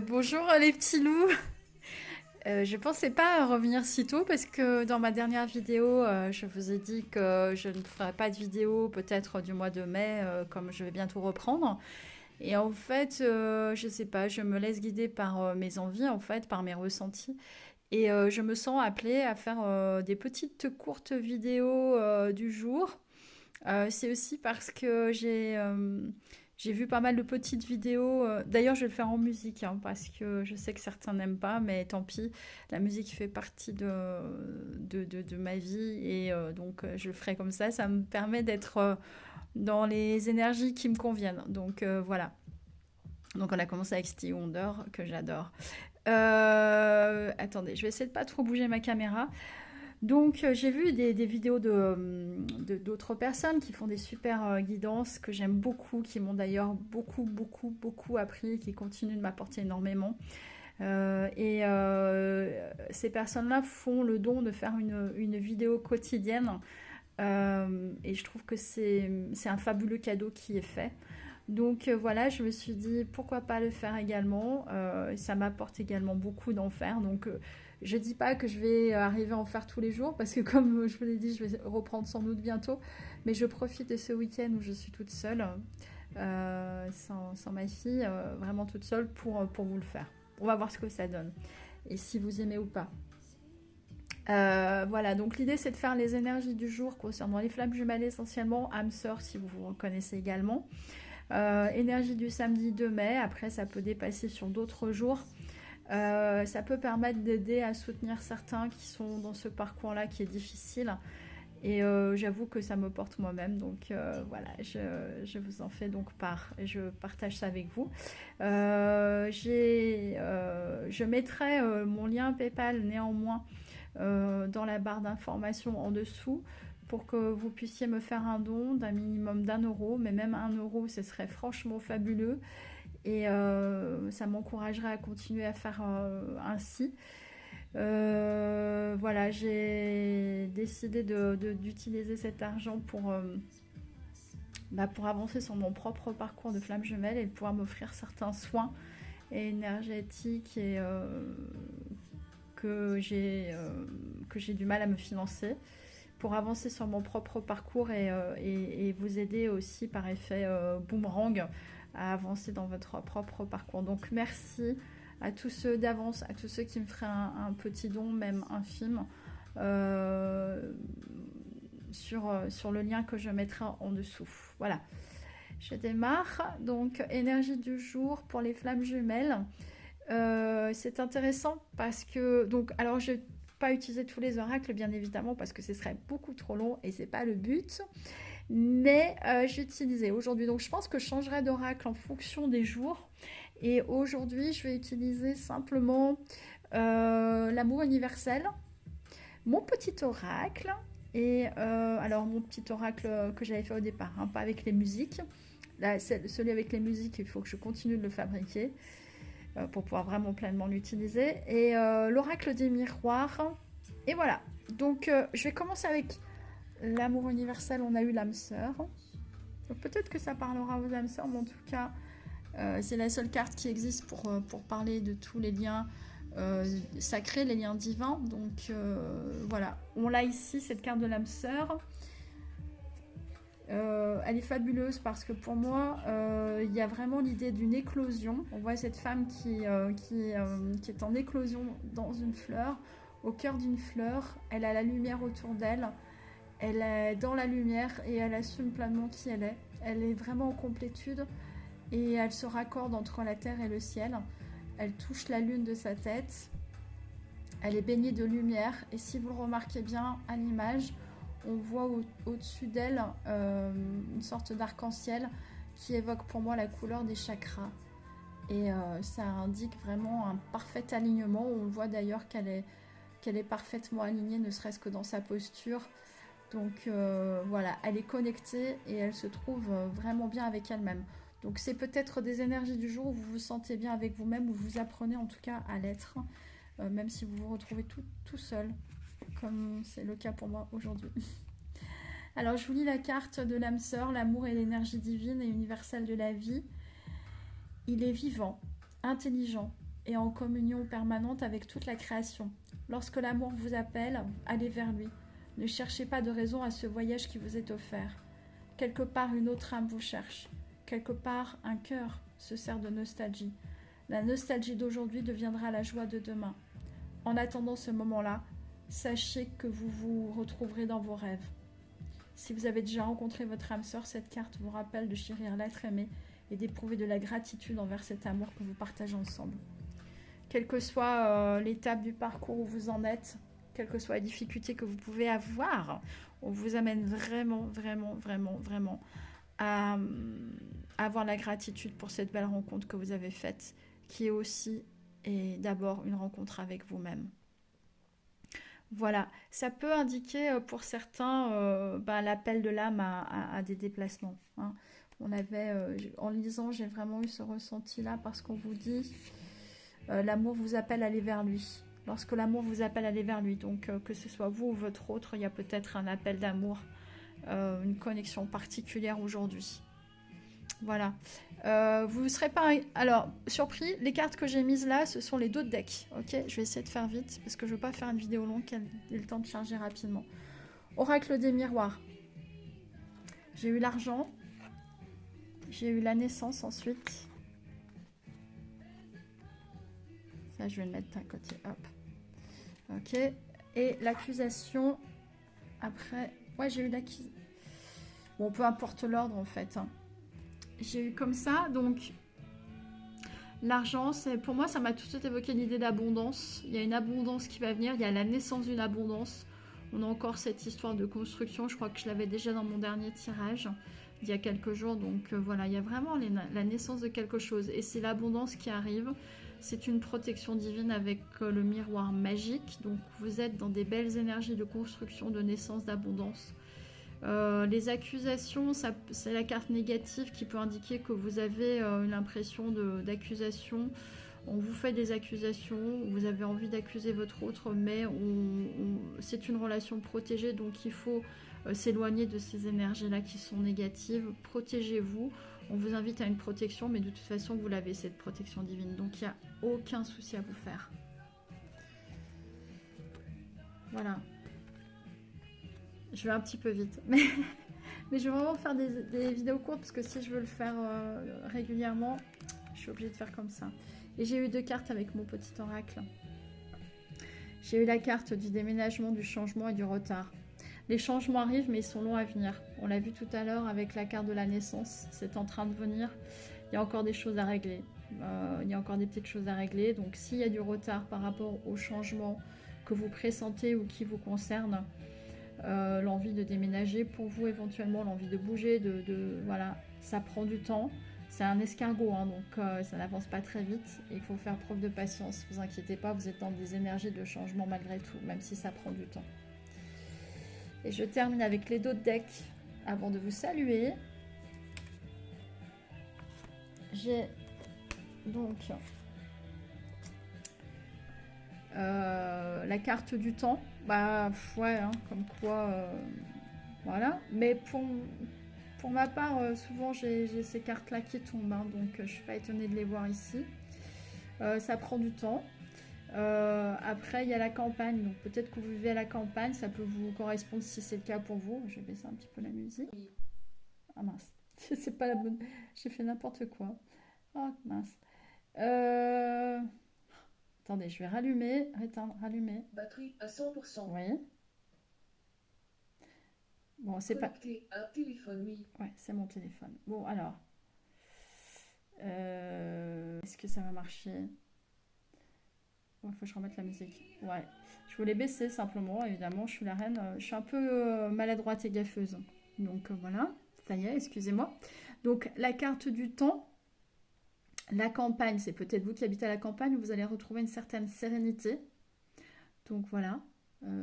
Bonjour les petits loups. Je pensais pas revenir si tôt parce que dans ma dernière vidéo, je vous ai dit que je ne ferai pas de vidéo peut-être du mois de mai, comme je vais bientôt reprendre. Et en fait, je sais pas, je me laisse guider par mes envies, en fait, par mes ressentis. Et je me sens appelée à faire des petites courtes vidéos du jour. C'est aussi parce que j'ai vu pas mal de petites vidéos. D'ailleurs, je vais le faire en musique hein, parce que je sais que certains n'aiment pas, mais tant pis. La musique fait partie de ma vie et donc je le ferai comme ça. Ça me permet d'être dans les énergies qui me conviennent. Donc voilà. Donc on a commencé avec Stevie Wonder que j'adore. Attendez, je vais essayer de pas trop bouger ma caméra. Donc, j'ai vu des vidéos d'autres personnes qui font des super guidances que j'aime beaucoup, qui m'ont d'ailleurs beaucoup appris, qui continuent de m'apporter énormément. Ces personnes-là font le don de faire une vidéo quotidienne. Et je trouve que c'est un fabuleux cadeau qui est fait. Donc voilà, je me suis dit pourquoi pas le faire également. Ça m'apporte également beaucoup d'en faire. Donc je dis pas que je vais arriver à en faire tous les jours parce que comme je vous l'ai dit, je vais reprendre sans doute bientôt. Mais je profite de ce week-end où je suis toute seule, sans ma fille, vraiment toute seule pour vous le faire. On va voir ce que ça donne et si vous aimez ou pas. Voilà, donc l'idée c'est de faire les énergies du jour concernant les flammes jumelles essentiellement, âme sœur si vous vous reconnaissez également. Énergie du samedi 2 mai, après ça peut dépasser sur d'autres jours. Ça peut permettre d'aider à soutenir certains qui sont dans ce parcours-là qui est difficile. Et j'avoue que ça me porte moi-même, donc voilà, je vous en fais donc part et je partage ça avec vous. Je mettrai mon lien PayPal néanmoins dans la barre d'informations en dessous pour que vous puissiez me faire un don d'un minimum d'1 euro, mais même 1 euro, ce serait franchement fabuleux et ça m'encouragerait à continuer à faire ainsi. Voilà, j'ai décidé d'utiliser cet argent pour avancer sur mon propre parcours de flamme jumelle et de pouvoir m'offrir certains soins énergétiques et que j'ai du mal à me financer pour avancer sur mon propre parcours et vous aider aussi par effet boomerang à avancer dans votre propre parcours. Donc merci à tous ceux d'avance, à tous ceux qui me feraient un petit don, même infime, euh, sur le lien que je mettrai en dessous. Voilà, je démarre. Donc, énergie du jour pour les flammes jumelles. C'est intéressant parce que, donc, alors je vais pas utiliser tous les oracles, bien évidemment, parce que ce serait beaucoup trop long et c'est pas le but. Mais j'ai utilisé aujourd'hui, donc je pense que je changerai d'oracle en fonction des jours. Et aujourd'hui, je vais utiliser simplement l'amour universel, mon petit oracle. Et alors, mon petit oracle que j'avais fait au départ, hein, pas avec les musiques. Là, celui avec les musiques, il faut que je continue de le fabriquer pour pouvoir vraiment pleinement l'utiliser. Et l'oracle des miroirs. Et voilà. Donc, je vais commencer avec l'amour universel. On a eu l'âme sœur. Donc, peut-être que ça parlera aux âmes sœurs, mais en tout cas, c'est la seule carte qui existe pour parler de tous les liens sacrés, les liens divins. Donc voilà, on l'a ici, cette carte de l'âme sœur. Elle est fabuleuse parce que pour moi, il y a vraiment l'idée d'une éclosion. On voit cette femme qui est en éclosion dans une fleur, au cœur d'une fleur. Elle a la lumière autour d'elle. Elle est dans la lumière et elle assume pleinement qui elle est. Elle est vraiment en complétude et elle se raccorde entre la terre et le ciel. Elle touche la lune de sa tête. Elle est baignée de lumière et si vous le remarquez bien à l'image, on voit au-dessus d'elle une sorte d'arc-en-ciel qui évoque pour moi la couleur des chakras. Et ça indique vraiment un parfait alignement. On voit d'ailleurs qu'elle est parfaitement alignée, ne serait-ce que dans sa posture. Donc voilà, elle est connectée et elle se trouve vraiment bien avec elle-même. Donc c'est peut-être des énergies du jour où vous vous sentez bien avec vous-même, où vous apprenez en tout cas à l'être, même si vous vous retrouvez tout seul, comme c'est le cas pour moi aujourd'hui. Alors je vous lis la carte de l'âme sœur, l'amour et l'énergie divine et universelle de la vie. Il est vivant, intelligent et en communion permanente avec toute la création. Lorsque l'amour vous appelle, allez vers lui. Ne cherchez pas de raison à ce voyage qui vous est offert. Quelque part, une autre âme vous cherche. Quelque part, un cœur se sert de nostalgie. La nostalgie d'aujourd'hui deviendra la joie de demain. En attendant ce moment-là, sachez que vous vous retrouverez dans vos rêves. Si vous avez déjà rencontré votre âme sœur, cette carte vous rappelle de chérir l'être aimé et d'éprouver de la gratitude envers cet amour que vous partagez ensemble. Quelle que soit l'étape du parcours où vous en êtes, quelle que soit la difficulté que vous pouvez avoir, on vous amène vraiment, vraiment, vraiment, vraiment à avoir la gratitude pour cette belle rencontre que vous avez faite, qui est aussi et d'abord une rencontre avec vous-même. Voilà, ça peut indiquer pour certains l'appel de l'âme à des déplacements. Hein. On avait, en lisant, j'ai vraiment eu ce ressenti-là parce qu'on vous dit l'amour vous appelle à aller vers lui. Lorsque l'amour vous appelle à aller vers lui, donc que ce soit vous ou votre autre, il y a peut-être un appel d'amour, une connexion particulière aujourd'hui. Voilà. Vous ne serez pas... Alors, surpris, les cartes que j'ai mises là, ce sont les deux decks. Ok, je vais essayer de faire vite parce que je ne veux pas faire une vidéo longue qui ait le temps de charger rapidement. Oracle des miroirs. J'ai eu l'argent. J'ai eu la naissance ensuite. Ça, je vais le mettre à côté. Hop. Ok. Et l'accusation. Après... Ouais, j'ai eu l'accusation. Bon, peu importe l'ordre en fait. Hein. J'ai eu comme ça, donc l'argent, pour moi, ça m'a tout de suite évoqué l'idée d'abondance. Il y a une abondance qui va venir, il y a la naissance d'une abondance. On a encore cette histoire de construction, je crois que je l'avais déjà dans mon dernier tirage, il y a quelques jours. Donc voilà, il y a vraiment la naissance de quelque chose. Et c'est l'abondance qui arrive, c'est une protection divine avec le miroir magique. Donc vous êtes dans des belles énergies de construction, de naissance, d'abondance. Les accusations, c'est la carte négative qui peut indiquer que vous avez l'impression d'accusation. On vous fait des accusations, vous avez envie d'accuser votre autre, mais c'est une relation protégée, donc il faut s'éloigner de ces énergies-là qui sont négatives. Protégez-vous. On vous invite à une protection, mais de toute façon, vous l'avez, cette protection divine. Donc il n'y a aucun souci à vous faire. Voilà. Je vais un petit peu vite, mais je vais vraiment faire des vidéos courtes parce que si je veux le faire régulièrement, je suis obligée de faire comme ça. Et j'ai eu deux cartes avec mon petit oracle. J'ai eu la carte du déménagement, du changement et du retard. Les changements arrivent, mais ils sont longs à venir. On l'a vu tout à l'heure avec la carte de la naissance, c'est en train de venir. Il y a encore des choses à régler. Il y a encore des petites choses à régler. Donc s'il y a du retard par rapport au changement que vous pressentez ou qui vous concerne, l'envie de déménager pour vous, éventuellement l'envie de bouger, voilà, ça prend du temps, c'est un escargot, hein, donc ça n'avance pas très vite, et il faut faire preuve de patience, vous inquiétez pas, vous êtes dans des énergies de changement malgré tout, même si ça prend du temps. Et je termine avec les deux decks avant de vous saluer. J'ai donc la carte du temps, bah ouais, hein, comme quoi, voilà. Mais pour ma part, souvent j'ai ces cartes-là qui tombent, hein, donc je suis pas étonnée de les voir ici. Ça prend du temps. Après, il y a la campagne, donc peut-être que vous vivez à la campagne, ça peut vous correspondre si c'est le cas pour vous. Je vais baisser un petit peu la musique. Ah mince, c'est pas la bonne. J'ai fait n'importe quoi. Oh mince. Attendez, je vais rallumer, éteindre, rallumer. Batterie à 100%. Oui. Bon, c'est pas... Connecté à un téléphone, oui. Ouais, c'est mon téléphone. Bon, alors. Est-ce que ça va marcher? Il faut que je remette la musique. Ouais. Je voulais baisser simplement, évidemment. Je suis la reine. Je suis un peu maladroite et gaffeuse. Donc voilà. Ça y est, excusez-moi. Donc la carte du temps. La campagne, c'est peut-être vous qui habitez à la campagne où vous allez retrouver une certaine sérénité. Donc voilà.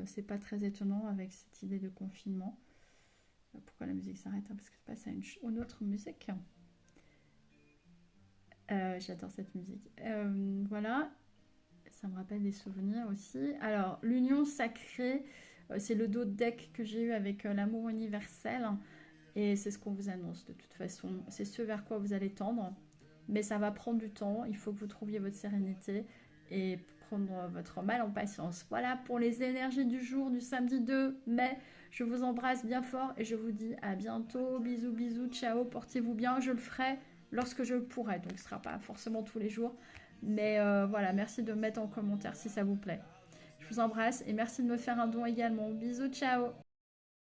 C'est pas très étonnant avec cette idée de confinement. Pourquoi la musique s'arrête? Parce que c'est passé à une autre musique. J'adore cette musique. Voilà. Ça me rappelle des souvenirs aussi. Alors, l'union sacrée, c'est le dos de deck que j'ai eu avec l'amour universel. Et c'est ce qu'on vous annonce de toute façon. C'est ce vers quoi vous allez tendre. mais ça va prendre du temps. Il faut que vous trouviez votre sérénité et prendre votre mal en patience. Voilà pour les énergies du jour du samedi 2 mai. Je vous embrasse bien fort et je vous dis à bientôt. Bisous, bisous, ciao, portez-vous bien. Je le ferai lorsque je le pourrai, donc ce ne sera pas forcément tous les jours. Mais voilà, merci de me mettre en commentaire si ça vous plaît. Je vous embrasse et merci de me faire un don également. Bisous, ciao.